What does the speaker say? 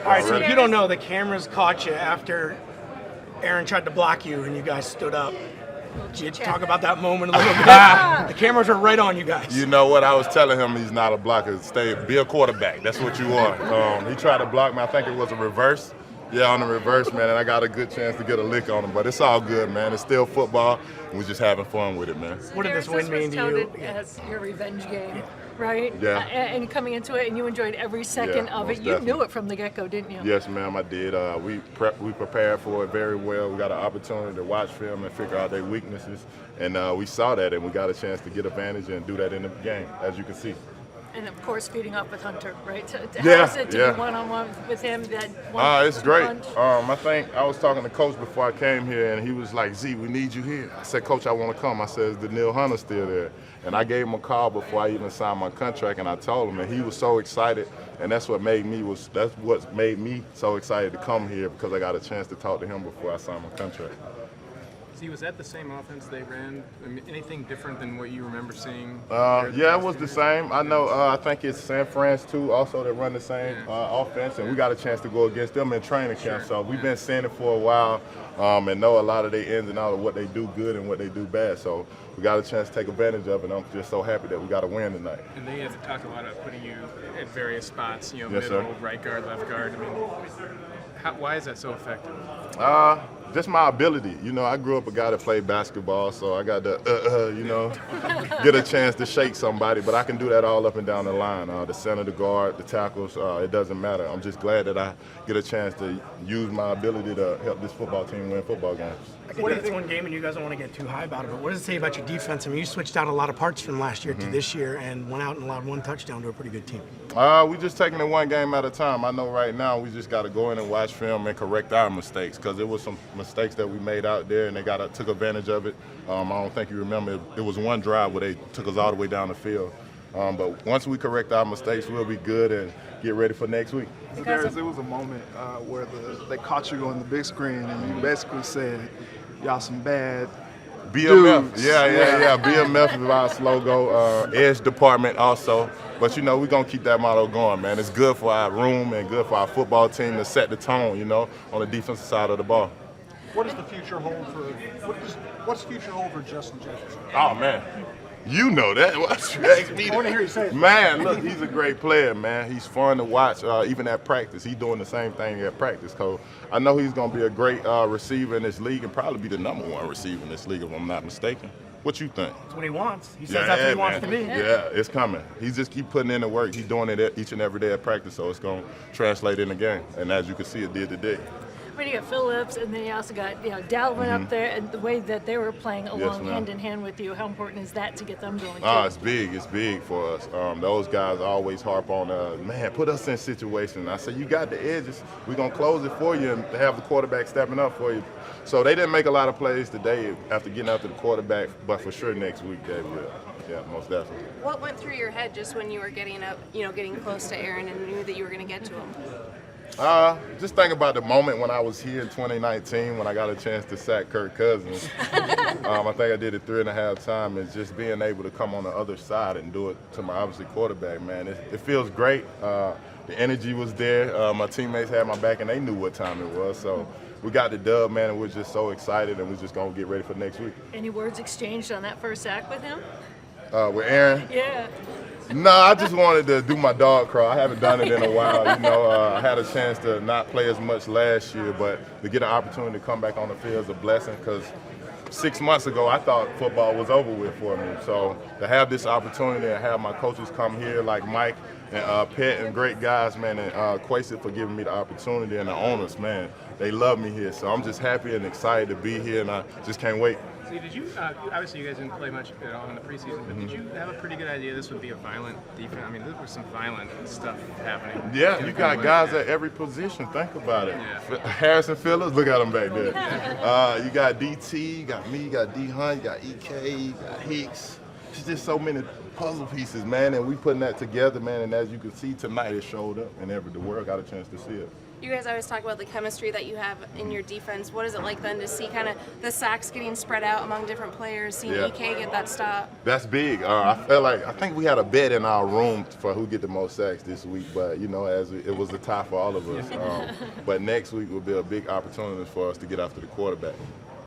All right, so if you don't know, the cameras caught you after Aaron tried to block you and you guys stood up. Did you talk about that moment a little bit? The cameras are right on you guys. You know what? I was telling him he's not a blocker. Be a quarterback. That's what you are. He tried to block me. I think it was a reverse. Yeah, on the reverse, man, and I got a good chance to get a lick on him. But it's all good, man. It's still football, and we're just having fun with it, man. What did this win mean to you? As your revenge game, right? Yeah. And coming into it, and you enjoyed every second of it. You Definitely. knew it from the get-go, didn't you? Yes, ma'am, I did. We prepared for it very well. We got an opportunity to watch film and figure out their weaknesses, and we saw that, and we got a chance to get advantage and do that in the game, as you can see. And of course, feeding off with Hunter, right? Yeah, How is it to be one-on-one with him? It's great. I think I was talking to Coach before I came here, and he was like, "Z, we need you here." I said, "Coach, I want to come." I said, "Is Daniil Hunter still there?" And I gave him a call before I even signed my contract, and I told him, and he was so excited, and that's what made me so excited to come here, because I got a chance to talk to him before I signed my contract. See, was that the same offense they ran? I mean, anything different than what you remember seeing? Yeah, it was the same. I know. I think it's San Fran too, also that run the same offense, and we got a chance to go against them in training camp. So we've been seeing it for a while, and know a lot of their ins and outs of what they do good and what they do bad. So we got a chance to take advantage of it. I'm just so happy that we got a win tonight. And they have talked a lot about putting you at various spots. You know, Yes, middle, sir. right guard, left guard. I mean, why is that so effective? Just my ability. You know, I grew up a guy that played basketball, so I got to, get a chance to shake somebody, but I can do that all up and down the line. The center, the guard, the tackles, it doesn't matter. I'm just glad that I get a chance to use my ability to help this football team win football games. I think that's one game, and you guys don't want to get too high about it, but what does it say about your defense? I mean, you switched out a lot of parts from last year to this year and went out and allowed one touchdown to a pretty good team. We just taking it one game at a time. I know right now we just got to go in and watch film and correct our mistakes, because there was some mistakes that we made out there, and they took advantage of it. I don't think you remember, it was one drive where they took us all the way down the field. But once we correct our mistakes, we'll be good and get ready for next week. There was a moment where they caught you on the big screen, and you basically said, "Y'all some bad BMF, dudes." yeah. BMF is our logo. Edge department also. But you know, we're gonna keep that motto going, man. It's good for our room and good for our football team to set the tone, you know, on the defensive side of the ball. What does the future hold for? What's the future hold for Justin Jefferson? Oh man, you know that. I want to hear you say it. Man, look, he's a great player, man. He's fun to watch. Even at practice, he's doing the same thing at practice. So I know he's gonna be a great receiver in this league and probably be the #1 receiver in this league, if I'm not mistaken. What you think? That's what he wants. He says that's what he wants to be. Yeah, it's coming. He just keep putting in the work. He's doing it each and every day at practice, so it's gonna translate in the game. And as you can see, it did today. But you got Phillips, and then you also got Dalvin up there, and the way that they were playing along hand in hand with you. How important is that to get them going? It's big. It's big for us. Those guys always harp on, man, put us in situations. I said, you got the edges. We're gonna close it for you and have the quarterback stepping up for you. So they didn't make a lot of plays today after getting after the quarterback, but for sure next week they will. Yeah, most definitely. What went through your head just when you were getting up, getting close to Aaron and knew that you were going to get to him? Just think about the moment when I was here in 2019 when I got a chance to sack Kirk Cousins. I think I did it 3.5 times, and just being able to come on the other side and do it to my obviously quarterback, man. It feels great. The energy was there. My teammates had my back, and they knew what time it was. So we got the dub, man, and we're just so excited, and we're just going to get ready for next week. Any words exchanged on that first sack with him? With Aaron? Yeah. No, I just wanted to do my dog crawl. I haven't done it in a while. I had a chance to not play as much last year, but to get an opportunity to come back on the field is a blessing, because 6 months ago I thought football was over with for me. So to have this opportunity and have my coaches come here like Mike and Pet and great guys, man, and Quasi for giving me the opportunity, and the owners, man, they love me here. So I'm just happy and excited to be here, and I just can't wait. See, did you, obviously you guys didn't play much at all in the preseason, but did you have a pretty good idea this would be a violent defense? I mean, there was some violent stuff happening. Yeah, you got guys at every position. Think about it. Yeah. Harrison Phillips, look at him back there. You got DT, you got me, you got D Hunt, you got EK, you got Hicks. It's just so many puzzle pieces, man, and we putting that together, man. And as you can see tonight, it showed up, and the world got a chance to see it. You guys always talk about the chemistry that you have in your defense. What is it like then to see kind of the sacks getting spread out among different players, seeing EK get that stop? That's big. I think we had a bet in our room for who get the most sacks this week, but as it was a tie for all of us. But next week will be a big opportunity for us to get after the quarterback.